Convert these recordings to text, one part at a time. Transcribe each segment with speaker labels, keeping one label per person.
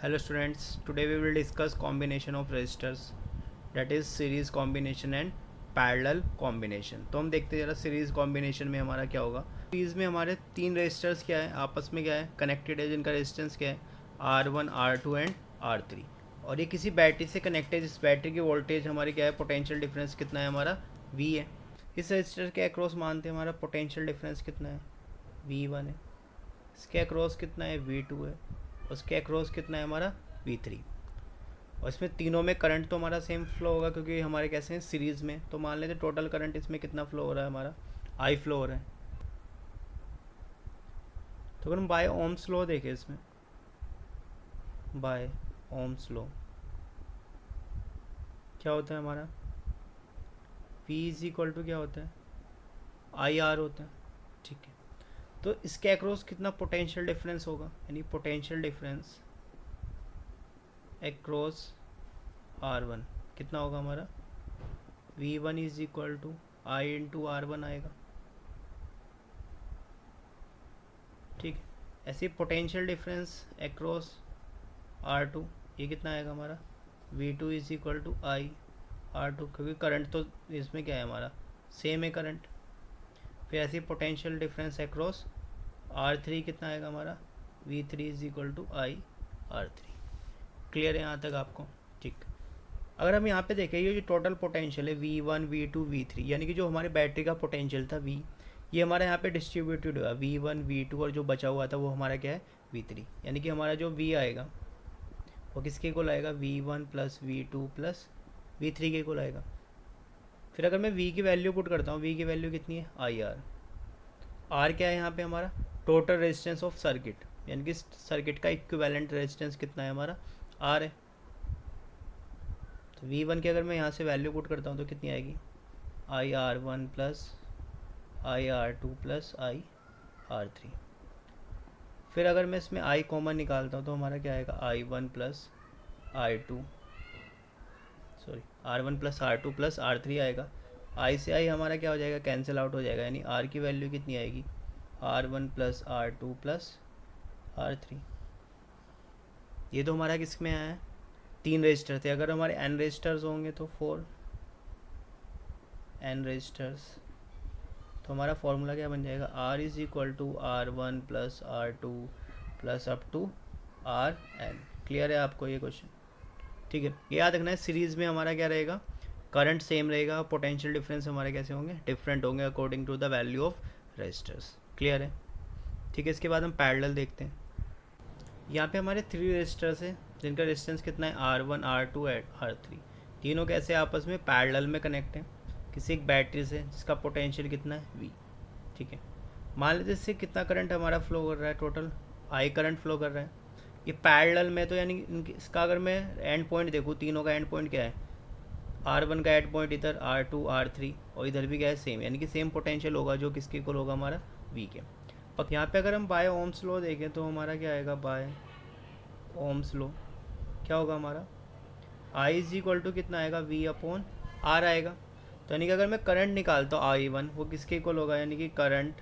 Speaker 1: Hello students, today we will discuss combination of resistors, that is series combination and parallel combination। तो हम देखते हैं जरा series combination में हमारा क्या होगा। सीरीज में हमारे तीन रेजिस्टर्स क्या है, आपस में क्या है, कनेक्टेड है, जिनका रेजिस्टेंस क्या है R1 R2 एंड R3। और ये किसी बैटरी से कनेक्ट है, जिस बैटरी की वोल्टेज हमारी क्या है, पोटेंशियल डिफरेंस कितना है हमारा V है। इस रेजिस्टर के अक्रॉस मानते हैं हमारा पोटेंशियल डिफरेंस कितना है, V1 है। इसके अक्रॉस कितना है, V2 है। उसके अक्रॉस कितना है हमारा, V3। और इसमें तीनों में करंट तो हमारा सेम फ्लो होगा, क्योंकि हमारे कैसे हैं सीरीज़ में। तो मान लेते टोटल करंट इसमें कितना फ्लो हो रहा है हमारा, I फ्लो हो रहा है। तो अगर हम बाय ओम्स लॉ देखें, इसमें बाय ओम्स लॉ क्या होता है हमारा, V इज इक्वल टू क्या होता है, IR होता है। ठीक है, तो इसके अक्रॉस कितना पोटेंशियल डिफरेंस होगा, यानी पोटेंशियल डिफरेंस अक्रॉस R1 कितना होगा हमारा, V1 is equal to I into R1 आएगा। ठीक है, ऐसे पोटेंशियल डिफरेंस अक्रॉस R2 ये कितना आएगा हमारा, V2 is equal to I R2, क्योंकि करंट तो इसमें क्या है हमारा सेम है करंट। फिर ऐसे पोटेंशियल डिफरेंस अक्रॉस R3 कितना आएगा हमारा, V3 is equal to I R3। Clear है यहाँ तक आपको। ठीक, अगर हम यहाँ पे देखें, ये जो टोटल पोटेंशियल है V1 V2 V3, यानी कि जो हमारी बैटरी का पोटेंशियल था V, ये हमारा यहाँ पे डिस्ट्रीब्यूटेड हुआ V1 V2, और जो बचा हुआ था वो हमारा क्या है V3। यानी कि हमारा जो V आएगा वो किसके इक्वल आएगा, V1 plus V2 plus V3 के इक्वल आएगा। फिर अगर मैं V की वैल्यू पुट करता हूँ, V की वैल्यू कितनी है, IR। R क्या है यहाँ पे हमारा, टोटल रेजिस्टेंस ऑफ सर्किट, यानी कि सर्किट का इक्विवेलेंट रेजिस्टेंस कितना है हमारा, R है। तो V1 की अगर मैं यहाँ से वैल्यू पुट करता हूँ तो कितनी आएगी, IR1 plus IR2 plus IR3। फिर अगर मैं इसमें I कॉमन निकालता हूँ तो हमारा क्या आएगा, I1 plus I2 sorry R1 plus R2 plus R3 आएगा। I से I हमारा क्या हो जाएगा, कैंसिल आउट हो जाएगा, यानी R की वैल्यू कितनी आएगी, R1 plus R2 plus R3। ये तो हमारा किस में आया है, तीन रजिस्टर थे। अगर हमारे n रजिस्टर्स होंगे तो 4 n रजिस्टर्स, तो हमारा फॉर्मूला क्या बन जाएगा, R is equal to R1 plus R2 plus up to RN। क्लियर है आपको ये क्वेश्चन। ठीक है, ये याद रखना है, सीरीज़ में हमारा क्या रहेगा, करंट सेम रहेगा, पोटेंशियल डिफरेंस हमारे कैसे होंगे, डिफरेंट होंगे according to the value of resistors. Clear है। ठीक है, इसके बाद हम पैरेलल देखते हैं। यहाँ पे हमारे 3 रजिस्टर्स हैं, जिनका रेजिस्टेंस कितना है, R1 R2 R3। तीनों कैसे आपस में पैरेलल में कनेक्ट हैं किसी एक बैटरी से, जिसका पोटेंशियल कितना है V। ठीक है, मान लीजिए इससे कितना करंट हमारा फ्लो कर रहा है, टोटल I करंट फ्लो कर रहा है। ये पैरेलल में, तो यानी इसका अगर मैं एंड पॉइंट देखूँ, तीनों का एंड पॉइंट क्या है, R1 का एंड पॉइंट इधर, R2 R3, और इधर भी क्या है सेम, यानी कि सेम पोटेंशियल होगा, जो किसके इक्वल होगा हमारा V के। पर यहाँ पे अगर हम बाय ओम्स लॉ देखें तो हमारा क्या आएगा, बाय ओम्स लॉ क्या होगा हमारा, I इज इक्वल टू कितना आएगा, V अपॉन R आएगा। तो यानी कि अगर मैं करंट निकालता हूँ I1, वो किसके इक्वल होगा, यानी कि current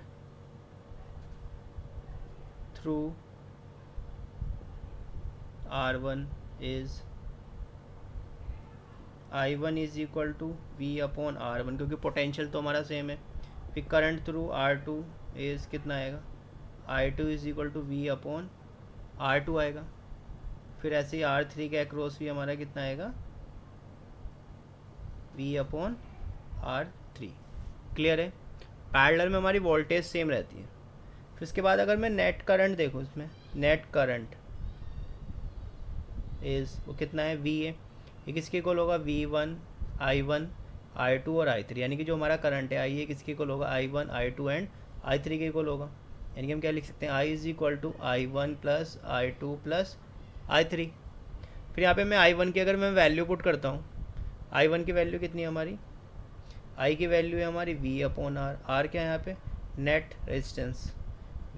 Speaker 1: through R1 is I1 is equal to V upon R1, क्योंकि पोटेंशियल तो हमारा सेम है। फिर करंट थ्रू R2 इज कितना आएगा, I2 is equal to V upon R2 आएगा। फिर ऐसे ही R3 के अक्रॉस भी हमारा कितना आएगा, V अपॉन R3। क्लियर है, पैरेलल में हमारी वोल्टेज सेम रहती है। फिर उसके बाद अगर मैं नेट करंट देखूँ, इसमें नेट करंट इज़ वो कितना है, V है। ये किसके इक्वल होगा, V1 I1 I2 और I3, यानी कि जो हमारा करंट है I, ये किसके इक्वल होगा, I1 I2 एंड I3 के इक्वल होगा। यानी कि हम क्या लिख सकते हैं, I is equal to I1 plus I2 plus I3। फिर यहाँ पे मैं I1 की अगर मैं वैल्यू पुट करता हूँ, I1 की वैल्यू कितनी है हमारी, I की वैल्यू है हमारी V अपॉन R। R क्या है यहाँ पे, net resistance,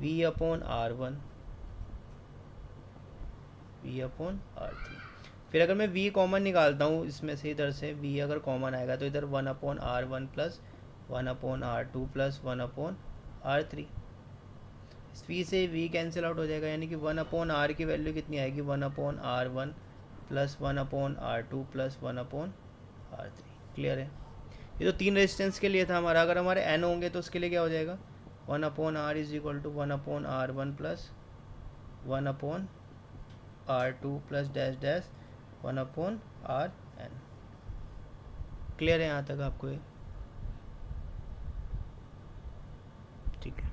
Speaker 1: V upon R1 V upon R3। फिर अगर मैं V कॉमन निकालता हूँ इसमें से, इधर से V अगर कॉमन आएगा तो इधर 1 upon R1 plus 1 upon R2 plus 1 upon R3। V से वी कैंसिल आउट हो जाएगा, यानी कि 1/r की वैल्यू कितनी आएगी, 1/r1 plus 1/r2 plus 1/r3। Clear है? ये तो 3 रेजिस्टेंस के लिए था हमारा। अगर हमारे n होंगे तो उसके लिए क्या हो जाएगा, 1/r is equal to 1/r1 plus 1/r2 plus dash dash 1/rn। Clear है यहाँ तक आपको ये? ठीक है।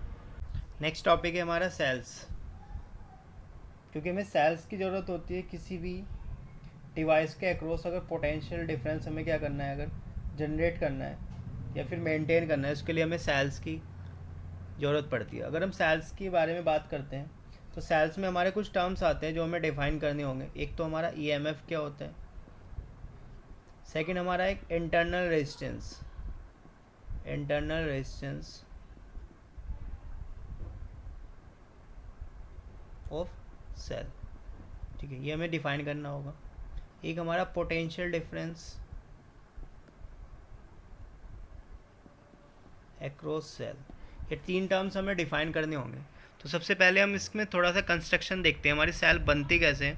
Speaker 1: नेक्स्ट टॉपिक है हमारा सेल्स। क्योंकि हमें सेल्स की ज़रूरत होती है किसी भी डिवाइस के अक्रॉस, अगर पोटेंशियल डिफरेंस हमें क्या करना है, अगर जनरेट करना है या फिर मेंटेन करना है, उसके लिए हमें सेल्स की ज़रूरत पड़ती है। अगर हम सेल्स के बारे में बात करते हैं तो सेल्स में हमारे कुछ टर्म्स आते हैं जो हमें डिफाइन करने होंगे। एक तो हमारा ईएमएफ क्या होता है, सेकंड हमारा एक इंटरनल रेजिस्टेंस ऑफ सेल। ठीक है, ये हमें डिफाइन करना होगा। एक हमारा पोटेंशियल डिफरेंस अक्रॉस सेल। ये 3 टर्म्स हमें डिफाइन करने होंगे। तो सबसे पहले हम इसमें थोड़ा सा कंस्ट्रक्शन देखते हैं, हमारी सेल बनती कैसे है।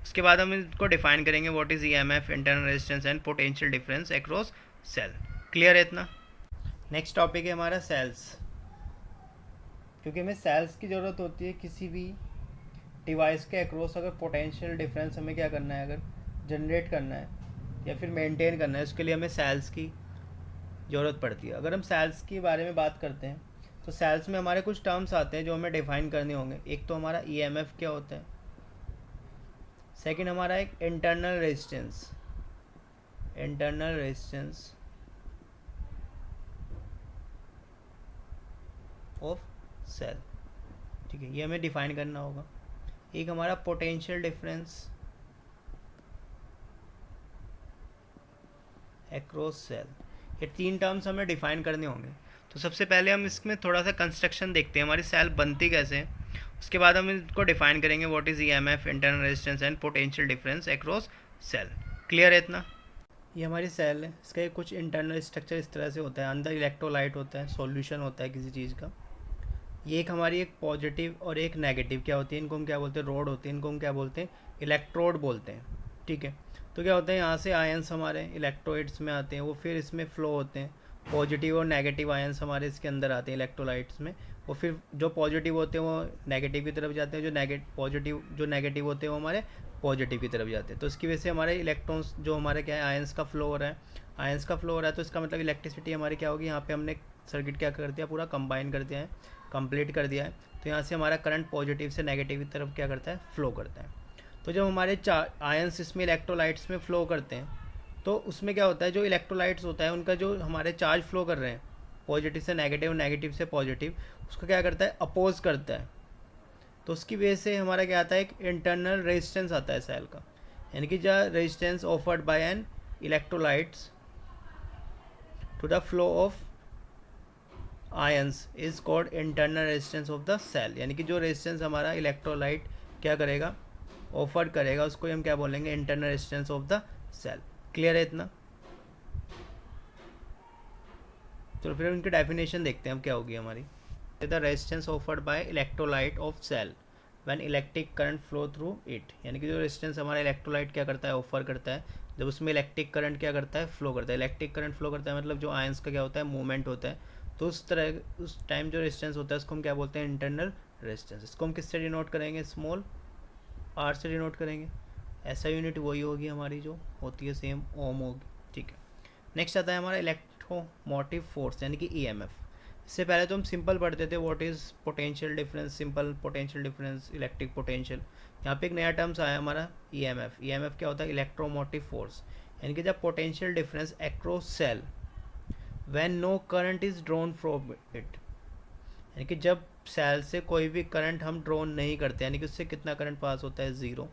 Speaker 1: उसके बाद हम इसको डिफाइन करेंगे, what is EMF, internal resistance and potential difference across cell. Clear है इतना? नेक्स्ट टॉपिक है हमारा सेल्स। क्योंकि हमें सेल्स की ज़रूरत होती है किसी भी डिवाइस के अक्रॉस, अगर पोटेंशियल डिफरेंस हमें क्या करना है, अगर जनरेट करना है या फिर मेंटेन करना है, उसके लिए हमें सेल्स की ज़रूरत पड़ती है। अगर हम सेल्स के बारे में बात करते हैं तो सेल्स में हमारे कुछ टर्म्स आते हैं जो हमें डिफाइन करने होंगे। एक तो हमारा ईएमएफ क्या होता है, सेकंड हमारा एक इंटरनल रेजिस्टेंस ऑफ सेल। ठीक है, ये हमें डिफाइन करना होगा। एक हमारा पोटेंशियल डिफरेंस अक्रॉस सेल। ये 3 टर्म्स हमें डिफाइन करने होंगे। तो सबसे पहले हम इसमें थोड़ा सा कंस्ट्रक्शन देखते हैं, हमारी सेल बनती कैसे है। उसके बाद हम इसको डिफाइन करेंगे, what is EMF, internal resistance and potential difference across cell. Clear है इतना? ये हमारी सेल है, इसका कुछ इंटरनल स्ट्रक्चर इस तरह से होता है। अंदर इलेक्ट्रोलाइट होता है, सॉल्यूशन होता है किसी चीज़ का। ये एक हमारी एक पॉजिटिव और एक नेगेटिव क्या होती है, इनको हम क्या बोलते हैं, रोड होते हैं। इनको हम क्या बोलते हैं, इलेक्ट्रोड बोलते हैं। ठीक है, तो क्या होता है, यहाँ से आयंस हमारे इलेक्ट्रोइड्स में आते हैं, वो फिर इसमें फ्लो होते हैं। पॉजिटिव और नेगेटिव आयंस हमारे इसके अंदर आते हैं इलेक्ट्रोलाइट्स में। वो फिर जो पॉजिटिव होते हैं वो नेगेटिव की तरफ जाते हैं, जो नेगेटिव होते हैं वो हमारे पॉजिटिव की तरफ जाते हैं। तो इसकी वजह से हमारे इलेक्ट्रॉन्स जो हमारे क्या है, आयंस का फ्लो हो रहा है। तो इसका मतलब इलेक्ट्रिसिटी हमारी क्या होगी, यहाँ पे हमने सर्किट क्या कर दिया, पूरा कंबाइन कर दिया है, कंप्लीट कर दिया है। तो यहाँ से हमारा करंट पॉजिटिव से नेगेटिव की तरफ क्या करता है, फ्लो करता है। तो जब हमारे आयंस इसमें इलेक्ट्रोलाइट्स में फ़्लो करते हैं तो उसमें क्या होता है, जो इलेक्ट्रोलाइट्स होता है उनका जो हमारे चार्ज फ्लो कर रहे हैं पॉजिटिव से नेगेटिव, नेगेटिव से पॉजिटिव, उसको क्या करता है, अपोज करता है। तो उसकी वजह से हमारा क्या आता है, एक इंटरनल रेजिस्टेंस आता है सेल का, यानी कि जो resistance offered by an electrolytes to the flow of ions is called internal resistance of the cell. यानी कि जो रेजिस्टेंस हमारा इलेक्ट्रोलाइट क्या करेगा, ऑफर करेगा, उसको हम क्या बोलेंगे, internal resistance of the cell. Clear है इतना? चलो फिर उनकी डेफिनेशन देखते हैं हम क्या होगी हमारी। The resistance offered by electrolyte of cell when electric current flow through it. यानी कि जो रेजिस्टेंस हमारा इलेक्ट्रोलाइट क्या करता है, ऑफर करता है, जब उसमें इलेक्ट्रिक करंट क्या करता है, फ्लो करता है। इलेक्ट्रिक करंट फ्लो करता है मतलब जो आयंस का क्या होता है, मूवमेंट होता है। तो उस टाइम जो रेजिस्टेंस होता है उसको हम क्या बोलते हैं, इंटरनल रेजिस्टेंस। इसको हम किससे डिनोट करेंगे, स्मॉल आर से डिनोट करेंगे। ऐसा यूनिट वही होगी हमारी जो होती है सेम, ओम होगी। ठीक है, नेक्स्ट आता है हमारा इलेक्ट्रोमोटिव फोर्स यानी कि ईएमएफ। इससे पहले तो हम सिंपल पढ़ते थे, what is potential difference, simple potential difference, electric potential. यहाँ पे एक नया टर्म्स आया हमारा ईएमएफ। ईएमएफ क्या होता है, इलेक्ट्रोमोटिव फोर्स। यानी कि जब potential difference across cell when no current is drawn from it. यानी कि जब सेल से कोई भी करंट हम ड्रॉन नहीं करते, यानी कि उससे कितना करंट पास होता है, ज़ीरो।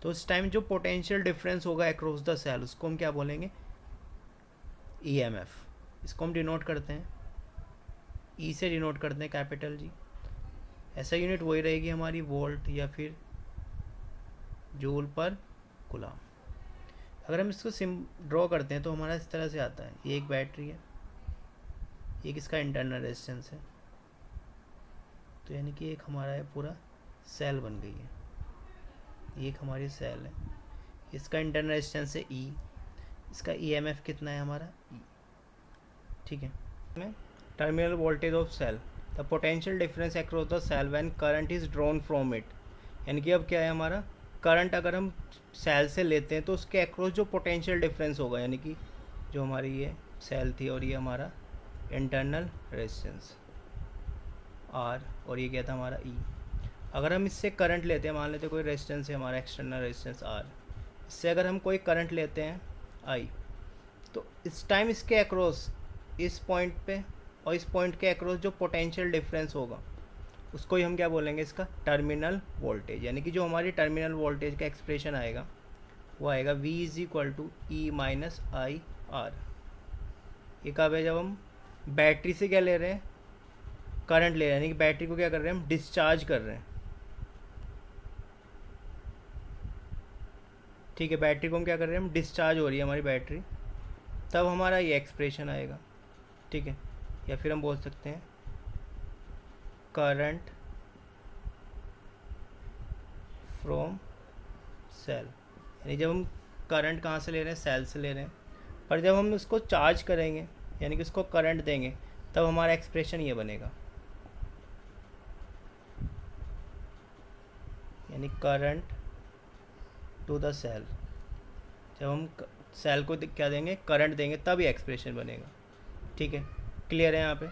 Speaker 1: तो उस टाइम जो पोटेंशियल डिफरेंस होगा अक्रॉस द सेल उसको हम क्या बोलेंगे, ईएमएफ। इसको हम डिनोट करते हैं, ई से डिनोट करते हैं, कैपिटल जी। ऐसा यूनिट वही रहेगी हमारी, वोल्ट या फिर जूल पर कूलम। अगर हम इसको ड्रॉ करते हैं तो हमारा इस तरह से आता है, ये एक बैटरी है, एक इसका इंटरनल रेजिस्टेंस है, तो यानी कि एक हमारा है पूरा सेल बन गई है, ये एक हमारी सेल है, इसका इंटरनल रेजिस्टेंस है ई, इसका ईएमएफ कितना है हमारा ई, ठीक है। Terminal voltage of cell, the potential difference across the cell when current is drawn from it, यानी कि अब क्या है हमारा करंट अगर हम सेल से लेते हैं तो उसके अक्रॉस जो पोटेंशियल डिफरेंस होगा, यानी कि जो हमारी ये सेल थी और ये हमारा इंटरनल रेजिस्टेंस आर और ये क्या था हमारा ई, अगर हम इससे करंट लेते हैं, मान लेते हैं कोई रेजिस्टेंस है हमारा एक्सटर्नल रेजिस्टेंस आर, इससे अगर हम कोई करंट लेते हैं आई, तो इस टाइम इसके अक्रॉस इस पॉइंट पे और इस पॉइंट के अक्रॉस जो पोटेंशियल डिफरेंस होगा उसको ही हम क्या बोलेंगे, इसका टर्मिनल वोल्टेज, यानी कि जो हमारी टर्मिनल वोल्टेज का एक्सप्रेशन आएगा वो आएगा V is equal to E minus I R. ये कब है, जब हम बैटरी से क्या ले रहे हैं, करंट ले रहे हैं, यानी कि बैटरी को क्या कर रहे हैं हम डिस्चार्ज कर रहे हैं, ठीक है, बैटरी को हम क्या कर रहे हैं हम डिस्चार्ज हो रही है हमारी बैटरी, तब हमारा ये एक्सप्रेशन आएगा, ठीक है। या फिर हम बोल सकते हैं करंट फ्रॉम सेल, यानी जब हम करंट कहाँ से ले रहे हैं, सेल से ले रहे हैं, पर जब हम उसको चार्ज करेंगे यानी कि उसको करंट देंगे तब हमारा एक्सप्रेशन ये बनेगा, यानी करंट टू द सेल, जब हम सेल को क्या देंगे, करंट देंगे, तब ये एक्सप्रेशन बनेगा, ठीक है, क्लियर है यहाँ पे।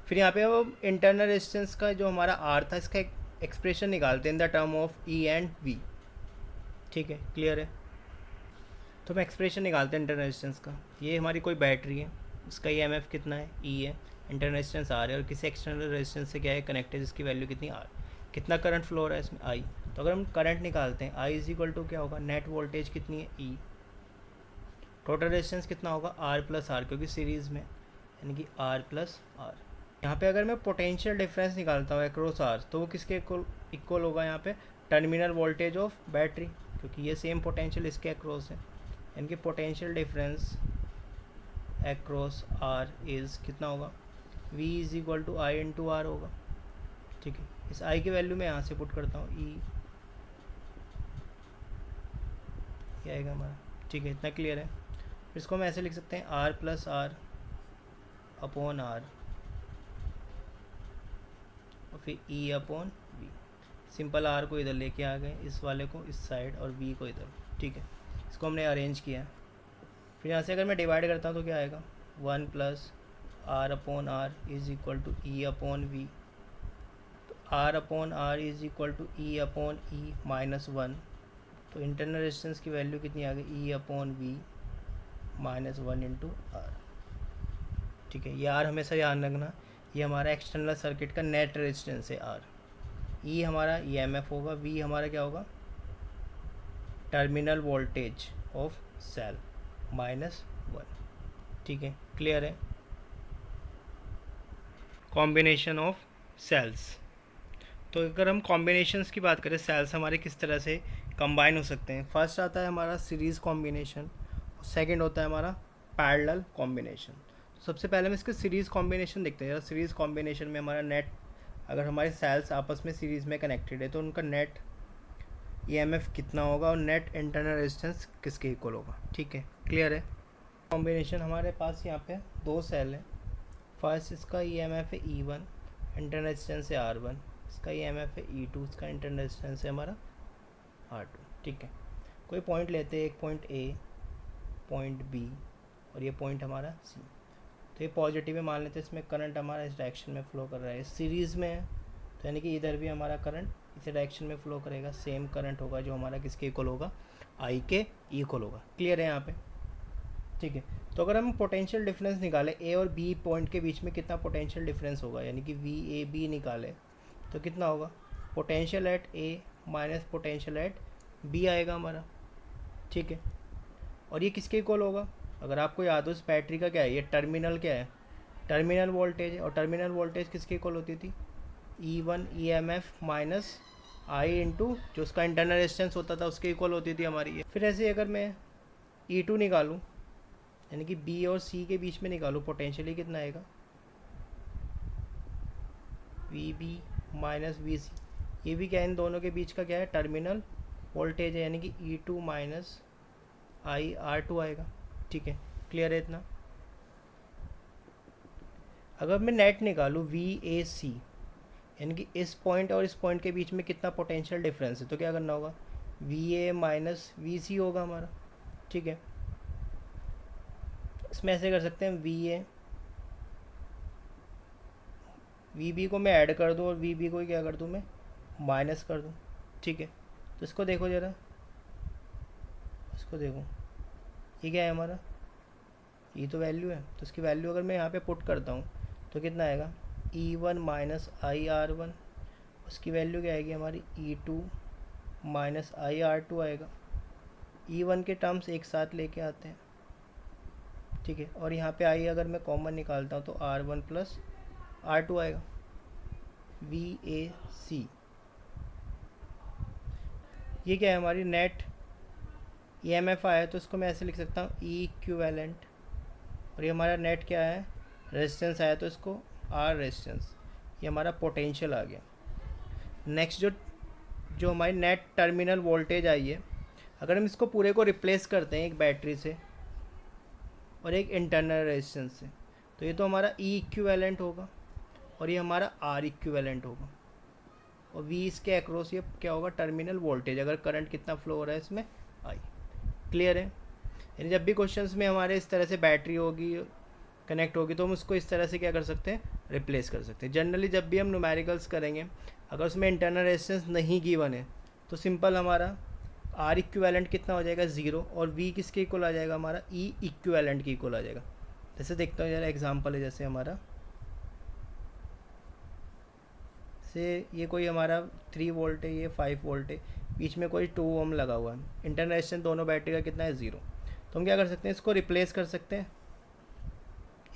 Speaker 1: फिर यहाँ पे अब इंटरनल रेजिस्टेंस का जो हमारा आर था इसका एक्सप्रेशन निकालते हैं in the term of E and V, ठीक है, क्लियर है। तो हम एक्सप्रेशन निकालते हैं इंटरनल रेजिस्टेंस का, ये हमारी कोई बैटरी है, इसका ईएमएफ कितना है ई है, इंटरनल रेजिस्टेंस आर है और किसी एक्सटर्नल रेजिस्टेंस से क्या है कनेक्टेड, जिसकी वैल्यू कितनी आर, कितना करंट फ्लो हो रहा है इसमें आई, तो अगर हम करंट निकालते हैं आई इज इक्वल टू क्या होगा, नेट वोल्टेज कितनी है ई, टोटल रेजिस्टेंस कितना होगा आर प्लस आर, क्योंकि सीरीज़ में यानी कि आर प्लस आर। यहाँ पे अगर मैं पोटेंशियल डिफरेंस निकालता हूँ अक्रॉस आर, तो वो किसके इक्वल होगा, यहाँ पे टर्मिनल वोल्टेज ऑफ बैटरी, क्योंकि ये सेम पोटेंशियल इसके अक्रॉस है, यानी कि potential difference across R is कितना होगा, V is equal to I into R होगा, ठीक है। इस I की वैल्यू मैं यहाँ से पुट करता हूँ, E क्या आएगा हमारा, ठीक है, इतना क्लियर है। फिर इसको हम ऐसे लिख सकते हैं R plus R upon R और फिर E upon V, simple R को इधर लेके आ गए, इस वाले को इस साइड और V को इधर, ठीक है, इसको हमने अरेंज किया। फिर यहाँ से अगर मैं डिवाइड करता हूँ तो क्या आएगा, 1 plus R upon R is equal to E upon V, तो R upon R is equal to E upon E minus 1, तो इंटरनल रेजिस्टेंस की वैल्यू कितनी आ गई, E upon V minus 1 into R, ठीक है। ये आर हमेशा याद रखना, ये हमारा एक्सटर्नल सर्किट का नेट रेजिस्टेंस है आर, ई हमारा ईएमएफ होगा, वी हमारा क्या होगा terminal voltage of cell minus 1, ठीक है, क्लियर है। कॉम्बिनेशन ऑफ सेल्स, तो अगर हम कॉम्बिनेशंस की बात करें, सेल्स हमारे किस तरह से कंबाइन हो सकते हैं, फर्स्ट आता है हमारा सीरीज़ कॉम्बिनेशन, सेकंड होता है हमारा पैरेलल कॉम्बिनेशन। तो सबसे पहले हम इसके सीरीज़ कॉम्बिनेशन देखते हैं। सीरीज़ कॉम्बिनेशन में हमारा नेट, अगर हमारे सेल्स आपस में सीरीज़ में कनेक्टेड है तो उनका नेट ईएमएफ कितना होगा और नेट इंटरनल रेजिस्टेंस किसके इक्वल होगा, ठीक है, क्लियर है। कॉम्बिनेशन हमारे पास यहाँ पे दो सेल है, फर्स्ट इसका ईएमएफ है E1, इंटरनल रेजिस्टेंस है R1, इसका ईएमएफ है E2, इसका इंटरनल रेजिस्टेंस है हमारा R2, ठीक है। कोई पॉइंट लेते हैं, एक पॉइंट A, पॉइंट B और ये पॉइंट हमारा C, तो ये पॉजिटिव है, मान लेते हैं इसमें करंट हमारा इस डायरेक्शन में फ्लो कर रहा है, सीरीज़ में है, तो यानी कि इधर भी हमारा करंट इसी डायरेक्शन में फ्लो करेगा, सेम करंट होगा जो हमारा किसके इक्वल होगा, I के इक्वल होगा, क्लियर है यहाँ पे, ठीक है। तो अगर हम पोटेंशियल डिफरेंस निकालें ए और बी पॉइंट के बीच में कितना पोटेंशियल डिफरेंस होगा, यानी कि VAB निकालें तो कितना होगा, potential at A minus potential at B आएगा हमारा, ठीक है। और ये किसके इक्वल होगा, अगर आपको याद हो इस बैटरी का क्या है, ये टर्मिनल क्या है, टर्मिनल वोल्टेज है, और टर्मिनल वोल्टेज किसके इक्वल होती थी, E1 ईएमएफ माइनस आई इंटू जो उसका इंटरनल रेजिस्टेंस होता था उसके इक्वल होती थी हमारी ये। फिर ऐसे अगर मैं E2 निकालूँ, यानी कि B और C के बीच में निकालूँ, पोटेंशियली कितना आएगा, VB माइनस वी सी, ये भी क्या है, इन दोनों के बीच का क्या है, टर्मिनल वोल्टेज है, यानी कि E two minus I R two आएगा। ठीक है, क्लियर है इतना। अगर मैं नेट निकालूँ वी ए सी, यानी कि इस पॉइंट और इस पॉइंट के बीच में कितना पोटेंशियल डिफरेंस है, तो क्या करना होगा, वी ए माइनस वी सी होगा हमारा। ठीक है, इसमें ऐसे कर सकते हैं, वी बी को मैं ऐड कर दूँ और वी बी को क्या कर दूँ मैं माइनस कर दूँ। ठीक है, तो इसको देखो ज़रा, इसको देखो, ये क्या है हमारा, ये तो वैल्यू है, तो इसकी वैल्यू अगर मैं यहाँ पे पुट करता हूँ तो कितना आएगा, E one minus I R one, उसकी वैल्यू क्या आएगी हमारी, E two minus I R two आएगा। ई वन के टर्म्स एक साथ लेके आते हैं। ठीक है, और यहाँ पे आई अगर मैं कॉमन निकालता हूँ तो R one plus R two आएगा। वी ए सी, ये क्या है हमारी नेट ई एम एफ आया, तो इसको मैं ऐसे लिख सकता हूँ ई इक्विवेलेंट, और ये हमारा नेट क्या है, रेजिस्टेंस आया, तो इसको आर रेजिस्टेंस, ये हमारा पोटेंशियल आ गया। नेक्स्ट जो जो हमारी नेट टर्मिनल वोल्टेज आई है, अगर हम इसको पूरे को रिप्लेस करते हैं एक बैटरी से और एक इंटरनल रेजिस्टेंस से, तो ये तो हमारा ई इक्विवेलेंट होगा और ये हमारा आर इक्विवेलेंट होगा, और वी इसके अक्रॉस ये क्या होगा, टर्मिनल वोल्टेज, अगर करंट कितना फ्लो हो रहा है इसमें, आई। क्लियर है, यानी जब भी क्वेश्चंस में हमारे इस तरह से बैटरी होगी कनेक्ट होगी तो हम उसको इस तरह से क्या कर सकते हैं, रिप्लेस कर सकते हैं। जनरली जब भी हम न्यूमेरिकल्स करेंगे, अगर उसमें इंटरनल रेजिस्टेंस नहीं गिवन है तो सिंपल हमारा आर इक्विवेलेंट कितना हो जाएगा, ज़ीरो, और वी किसके इक्वल आ जाएगा, हमारा ई इक्विवेलेंट के इक्वल आ जाएगा। जैसे देखता हूँ जरा एग्जांपल है, जैसे हमारा से ये कोई हमारा 3 वोल्ट है, ये 5 वोल्ट है, बीच में कोई 2 ओम लगा हुआ है, इंटरनल रेजिस्टेंस दोनों बैटरी का कितना है, ज़ीरो। तो हम क्या कर सकते हैं, इसको रिप्लेस कर सकते हैं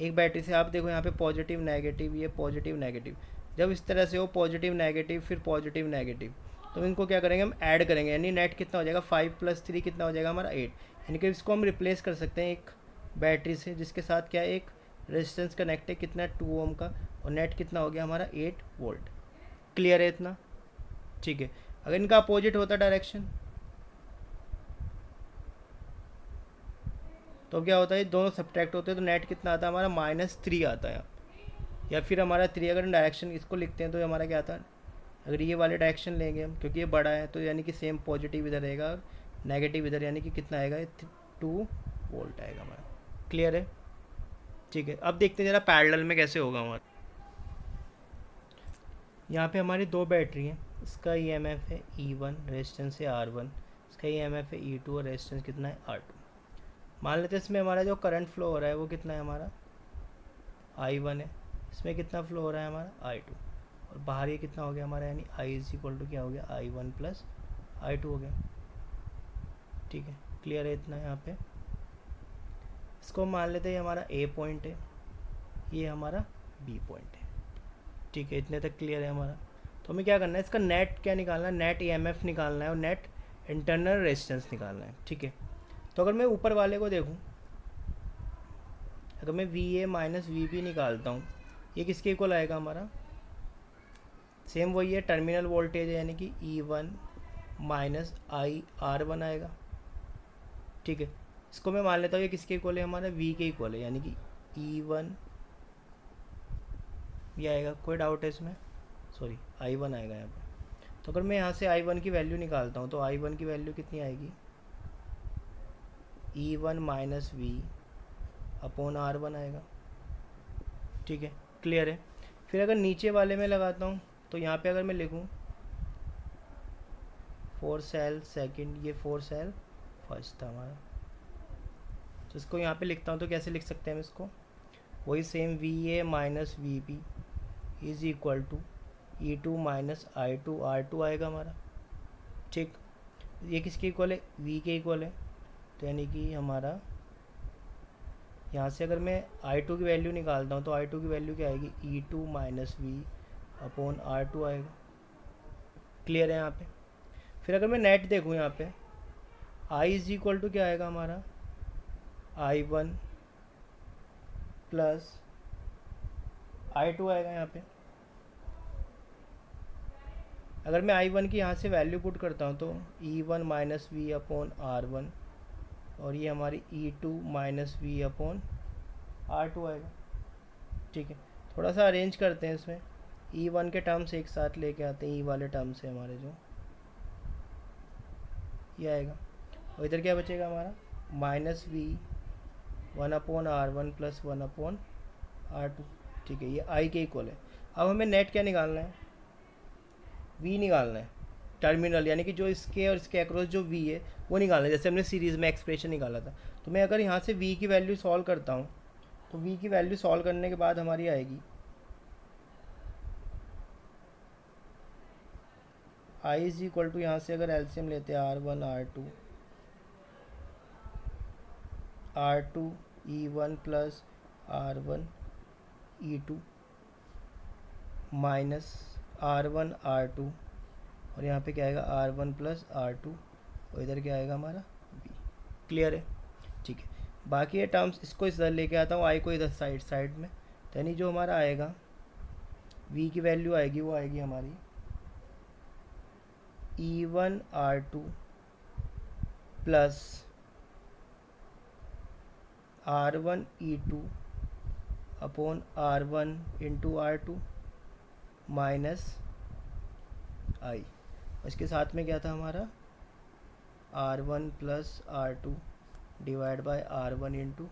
Speaker 1: एक बैटरी से। आप देखो यहाँ पे पॉजिटिव नेगेटिव, ये पॉजिटिव नेगेटिव, जब इस तरह से हो पॉजिटिव नेगेटिव फिर पॉजिटिव नेगेटिव, तो इनको क्या करेंगे, हम ऐड करेंगे, यानी नेट कितना हो जाएगा, 5 + 3 कितना हो जाएगा हमारा 8, यानी कि इसको हम रिप्लेस कर सकते हैं एक बैटरी से जिसके साथ क्या एक रेजिस्टेंस कनेक्ट है, कितना 2 ओम का, और नेट कितना हो गया हमारा 8 वोल्ट। क्लियर है इतना। ठीक है, अगर इनका अपोजिट होता डायरेक्शन तो क्या होता है, दोनों सब्ट्रैक्ट होते हैं, तो नेट कितना आता है हमारा, -3 आता है। या फिर हमारा 3 अगर डायरेक्शन इसको लिखते हैं तो हमारा क्या आता है, अगर ये वाले डायरेक्शन लेंगे हम, क्योंकि ये बड़ा है तो यानी कि सेम पॉजिटिव इधर रहेगा और नेगेटिव इधर, यानी कि कितना आएगा, 2 वोल्ट आएगा हमारा। क्लियर है। ठीक है, अब देखते हैं ज़रा पैरेलल में कैसे होगा हमारा। यहाँ पे हमारी 2 बैटरी हैं, इसका ई एम एफ है E1, रेजिस्टेंस है R1, इसका ई एम एफ है E2 और रेजिस्टेंस कितना है R2। मान लेते हैं इसमें हमारा जो करंट फ्लो हो रहा है वो कितना है हमारा, I1 है, इसमें कितना फ्लो हो रहा है हमारा I2, और बाहर ये कितना हो गया हमारा, यानी I = क्या हो गया, I1 + I2 हो गया। ठीक है, क्लियर है इतना। यहाँ पे इसको मान लेते हैं हमारा A पॉइंट है, ये हमारा B पॉइंट है। ठीक है, इतने तक क्लियर है हमारा। तो हमें क्या करना है, इसका नेट क्या निकालना है, नेट EMF निकालना है और नेट इंटरनल रेजिस्टेंस निकालना है। ठीक है, तो अगर मैं ऊपर वाले को देखूं, अगर मैं VA माइनस VB निकालता हूँ, ये किसके इक्वल आएगा हमारा, सेम वही है, टर्मिनल वोल्टेज है, यानी कि E1 माइनस IR1 आएगा। ठीक है, इसको मैं मान लेता हूँ ये किसके इक्वल है, हमारा V के इक्वल है, यानी कि E1 ये आएगा, कोई डाउट है इसमें, सॉरी I1 आएगा यहाँ पे। तो अगर मैं यहाँ से I1 की वैल्यू निकालता हूँ तो I1 की वैल्यू कितनी आएगी, E1 माइनस V/R1 आएगा। ठीक है, क्लियर है। फिर अगर नीचे वाले में लगाता हूँ तो यहाँ पे अगर मैं लिखूँ 4 सेल सेकंड, ये 4 सेल फर्स्ट था हमारा, तो इसको यहाँ पे लिखता हूँ तो कैसे लिख सकते हैं हम इसको, वही same VA minus VB = E2 minus I2 R2 आएगा हमारा। ठीक, ये किसके इक्वल है, V के इक्वल है, तो यानी कि हमारा यहाँ से अगर मैं I2 की वैल्यू निकालता हूँ तो I2 की वैल्यू क्या आएगी, E2 माइनस V/R2 आएगा। क्लियर है यहाँ पे। फिर अगर मैं नेट देखूँ यहाँ पे, I = क्या आएगा हमारा, I1 + I2 आएगा यहाँ पे। अगर मैं I1 की यहाँ से वैल्यू पुट करता हूँ तो E1 minus we upon R1 और ये हमारी E2 minus we upon R2 आएगा। ठीक है, थोड़ा सा अरेंज करते हैं इसमें, E1 के टर्म्स एक साथ लेके आते हैं, E वाले टर्म से हमारे जो ये आएगा, और इधर क्या बचेगा हमारा minus we 1/R1 plus 1/R2। ठीक है, ये I के इक्वल है। अब हमें नेट क्या निकालना है, V निकालना है, टर्मिनल यानी कि जो इसके और इसके अक्रॉस जो V है वो निकालना है, जैसे हमने सीरीज़ में एक्सप्रेशन निकाला था। तो मैं अगर यहाँ से V की वैल्यू सॉल्व करता हूँ तो V की वैल्यू सॉल्व करने के बाद हमारी आएगी I इज इक्वल टू, यहाँ से अगर एलसीएम लेते हैं R1 R2 E1 plus R1 E2 minus R1 R2 और यहाँ पे क्या आएगा R1 प्लस R2 और इधर क्या आएगा हमारा B। क्लियर है? ठीक है, बाकी ये टर्म्स इसको इधर लेके आता हूँ, I को इधर साइड में, तो यानी जो हमारा आएगा V की वैल्यू आएगी वो आएगी हमारी E1 R2 plus R1 E2 upon R1 into R2 minus I, इसके साथ में क्या था हमारा R1 plus R2 divide by R1 into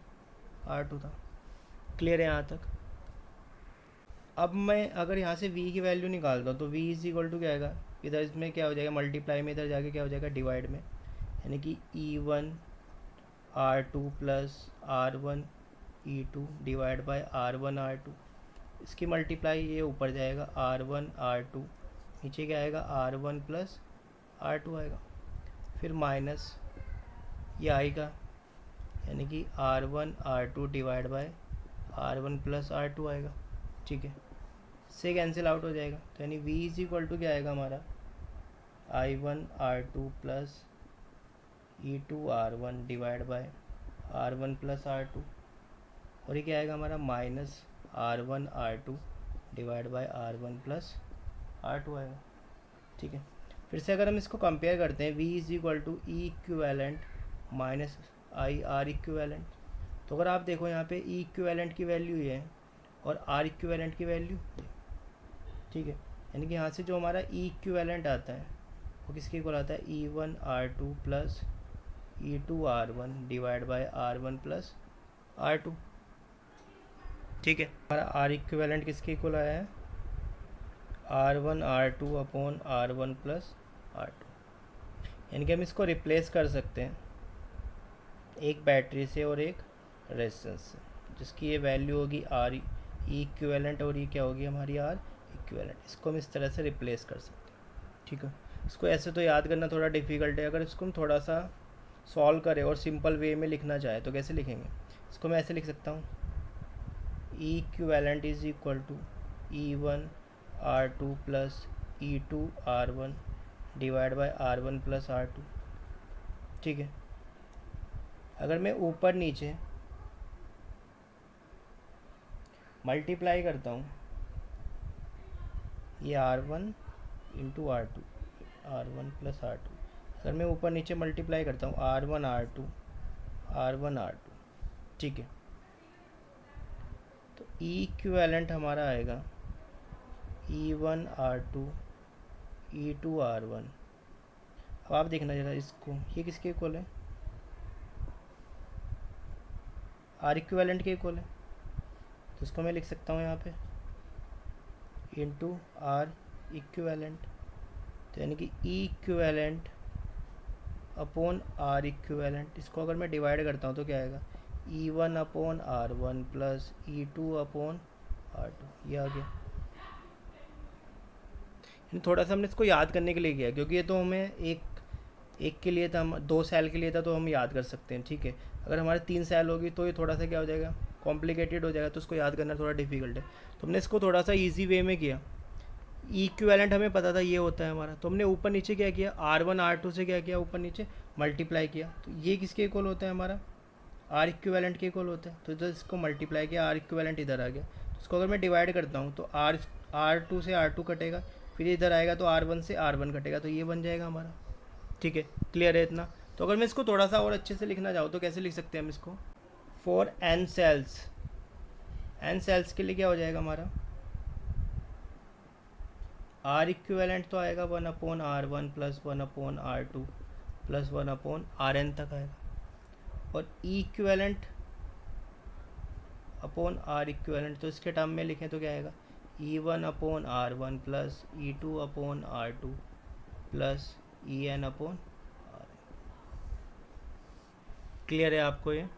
Speaker 1: R2 था। क्लियर है यहाँ तक? अब मैं अगर यहाँ से V की वैल्यू निकालता हूँ तो V इज इक्वल टू क्या आएगा, इधर इसमें क्या हो जाएगा मल्टीप्लाई में, इधर जाके क्या हो जाएगा डिवाइड में, यानी कि E1 R2 plus R1 E2 divide by R1 R2, इसकी मल्टीप्लाई ये ऊपर जाएगा R1 R2, नीचे क्या आएगा R1 प्लस R2 आएगा, फिर माइनस ये आएगा यानी कि R1 R2 divide by R1 plus R2 आएगा। ठीक है, से कैंसिल आउट हो जाएगा, तो यानी V इज इक्वल टू क्या आएगा हमारा I1 R2 plus E2 R1 divide by R1 plus R2 और ये क्या आएगा हमारा minus R1 R2 divide by R1 plus R2 आएगा। ठीक है, फिर से अगर हम इसको कंपेयर करते हैं V is equal to E equivalent minus I R equivalent, तो अगर आप देखो यहाँ पे E इक्विवेलेंट की वैल्यू ये है और R इक्विवेलेंट की वैल्यू, ठीक है, यानी कि यहाँ से जो हमारा E इक्विवेलेंट आता है वो किसके इक्वल आता है E1 R2 plus E2 R1 divide by R1 plus R2। ठीक है, हमारा R इक्विवेलेंट किसके इक्वल आया है R1 R2 upon R1 plus R2, यानी कि हम इसको रिप्लेस कर सकते हैं एक बैटरी से और एक रेजिस्टेंस से, जिसकी ये वैल्यू होगी R E इक्विवेलेंट और ये क्या होगी हमारी R इक्विवेलेंट। इसको हम इस तरह से रिप्लेस कर सकते हैं। ठीक है, इसको ऐसे तो याद करना थोड़ा डिफ़िकल्ट है, अगर इसको हम थोड़ा सा सॉल्व करें और सिंपल वे में लिखना चाहे तो कैसे लिखेंगे, इसको मैं ऐसे लिख सकता हूँ E equivalent is equal to E1 R2 plus E2 R1 divide by R1 plus R2। ठीक है, अगर मैं ऊपर नीचे मल्टीप्लाई करता हूँ ये R1 into R2 R1 plus R2, अगर मैं ऊपर नीचे मल्टीप्लाई करता हूँ R1 R2 R1 R2, ठीक है, तो E इक्विवेलेंट हमारा आएगा E1 R2 E2 R1। अब आप देखना जरा इसको, ये किसके इक्वल है R इक्विवेलेंट के इक्वल है, तो इसको मैं लिख सकता हूँ यहाँ पे इंटू R इक्विवेलेंट, तो यानी कि E equivalent upon R equivalent, इसको अगर मैं डिवाइड करता हूँ तो क्या आएगा E1 upon R1 plus E2 upon R2, ये आ गया। थोड़ा सा हमने इसको याद करने के लिए किया क्योंकि ये तो हमें एक के लिए था, हम 2 सेल के लिए था तो हम याद कर सकते हैं। ठीक है, अगर हमारे 3 सेल होगी तो ये थोड़ा सा क्या हो जाएगा कॉम्प्लिकेटेड हो जाएगा, तो उसको याद करना थोड़ा डिफिकल्ट है, तो हमने इसको थोड़ा सा इजी वे में किया। ई इक्विवेलेंट हमें पता था ये होता है हमारा, तो हमने ऊपर नीचे क्या किया R1 R2 से क्या किया ऊपर नीचे मल्टीप्लाई किया, तो ये किसके इक्वल होता है हमारा R इक्विवेलेंट के इक्वल होता है, तो इधर इसको मल्टीप्लाई किया R इक्विवेलेंट इधर आ गया, तो इसको अगर मैं डिवाइड करता हूँ तो R2 से R2 कटेगा, फिर इधर आएगा तो R1 से R1 कटेगा, तो ये बन जाएगा हमारा। ठीक है, क्लियर है इतना। तो अगर मैं इसको थोड़ा सा और अच्छे से लिखना चाहूँ तो कैसे लिख सकते हैं हम इसको? For n cells, n cells के लिए क्या हो जाएगा हमारा? R इक्विवेलेंट तो आएगा 1/R1 plus 1/R2 plus 1/Rn तक आएगा, और E equivalent upon R equivalent, तो इसके टर्म में लिखें तो क्या आएगा? E1/R1 plus E2/R2 plus En/Rn। Clear है आपको ये?